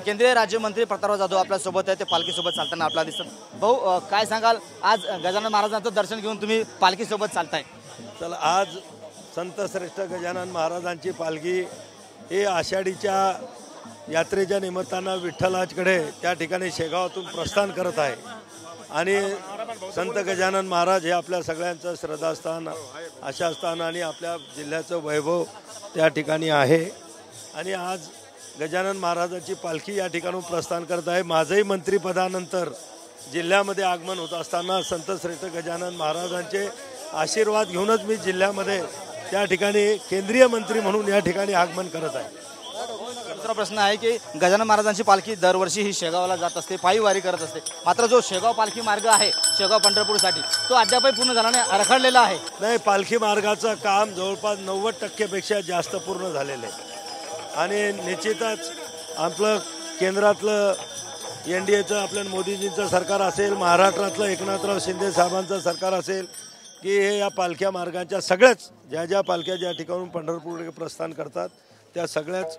केंद्रीय राज्यमंत्री प्रतापराव जाधव आपल्या सोबत आहे, ते पालखीसोबत चालताना आपल्याला दिसतात। भाऊ, काय सांगाल, आज गजानन महाराजांचं दर्शन घेऊन तुम्ही पालखीसोबत चालताय? चला, आज संत श्रेष्ठ गजानन महाराजांची पालखी हे आषाढीच्या यात्रेच्या निमित्तानं विठ्ठलाकडे त्या ठिकाणी शेगावातून प्रस्थान करत आहे। आणि संत गजानन महाराज हे आपल्या सगळ्यांचं श्रद्धास्थान, आशास्थान आणि आपल्या जिल्ह्याचं वैभव त्या ठिकाणी आहे। आणि आज गजानन महाराजांची पालखी या ठिकाणून प्रस्थान करत आहे। माझंही मंत्रिपदानंतर जिल्ह्यामध्ये आगमन होत असताना संत श्रेष्ठ गजानन महाराजांचे आशीर्वाद घेऊनच मी जिल्ह्यामध्ये त्या ठिकाणी केंद्रीय मंत्री म्हणून या ठिकाणी आगमन करत आहे। दुसरा प्रश्न आहे की गजानन महाराजांची पालखी दरवर्षी ही शेगावला जात असते, पायी वारी करत असते, मात्र जो शेगाव पालखी मार्ग आहे शेगाव पंढरपूरसाठी तो अद्यापही पूर्ण झाला नाही, अडखळलेला आहे। नाही, पालखी मार्गाचं काम जवळपास 90% पेक्षा जास्त पूर्ण झालेलं आहे। आणि निश्चितच आपलं केंद्रातलं NDAचं आपल्या मोदीजींचं सरकार असेल, महाराष्ट्रातलं एकनाथराव शिंदे साहेबांचं सरकार असेल की हे या पालख्या मार्गाच्या सगळ्याच ज्या पालख्या ज्या ठिकाणून पंढरपूरकडे प्रस्थान करतात त्या सगळ्याच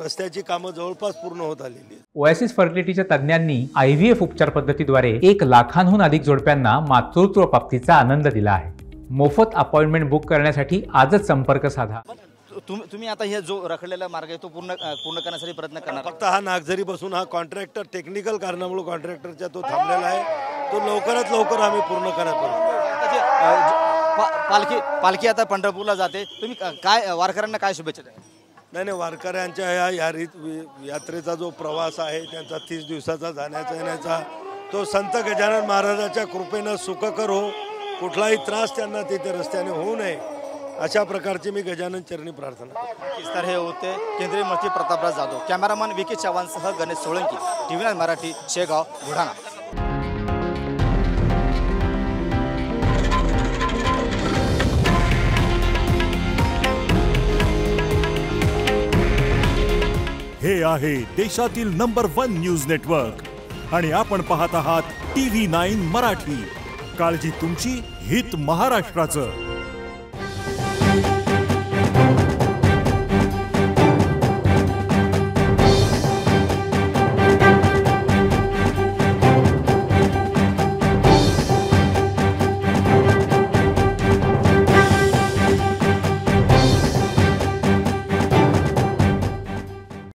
रस्त्याची कामं जवळपास पूर्ण होत आलेली आहेत। ओएसिस फर्टिलिटीच्या तज्ञांनी IVF उपचार पद्धतीद्वारे 1 लाखांहून अधिक जोडप्यांना मातृत्व प्राप्तीचा आनंद दिला आहे। मोफत अपॉइंटमेंट बुक करण्यासाठी आजच संपर्क साधा। तुम्ही आता हे जो रखडलेला मार्ग आहे तो पूर्ण करण्यासाठी प्रयत्न करणार? फक्त हा नागझरी बसून हा कॉन्ट्रॅक्टर टेक्निकल कारणामुळे कॉन्ट्रॅक्टरच्या तो थांबलेला आहे, तो लवकरात लवकर आम्ही पूर्ण करणार। पालखी आता पंढरपूरला जाते, तुम्ही काय वारकऱ्यांना काय शुभेच्छा द्या? नाही, वारकऱ्यांच्या या यात्रेचा जो प्रवास आहे त्यांचा 30 दिवसाचा जाण्याचा येण्याचा तो संत गजानन महाराजाच्या कृपेनं सुखकर हो, कुठलाही त्रास त्यांना तिथे रस्त्याने होऊ नये अशा प्रकारची मी गजानन चरणी प्रार्थना करतो। तर हे होते केंद्रीय मंत्री प्रतापराव जाधव। कॅमेरामन विकी चव्हाणसह गणेश सोळंकी, TV9 मराठी, शेगाव, बुलढाणा। हे आहे देशातील नंबर 1 न्यूज नेटवर्क आणि आपण पाहत आहात TV9 मराठी। काळजी तुमची, हित महाराष्ट्राचं।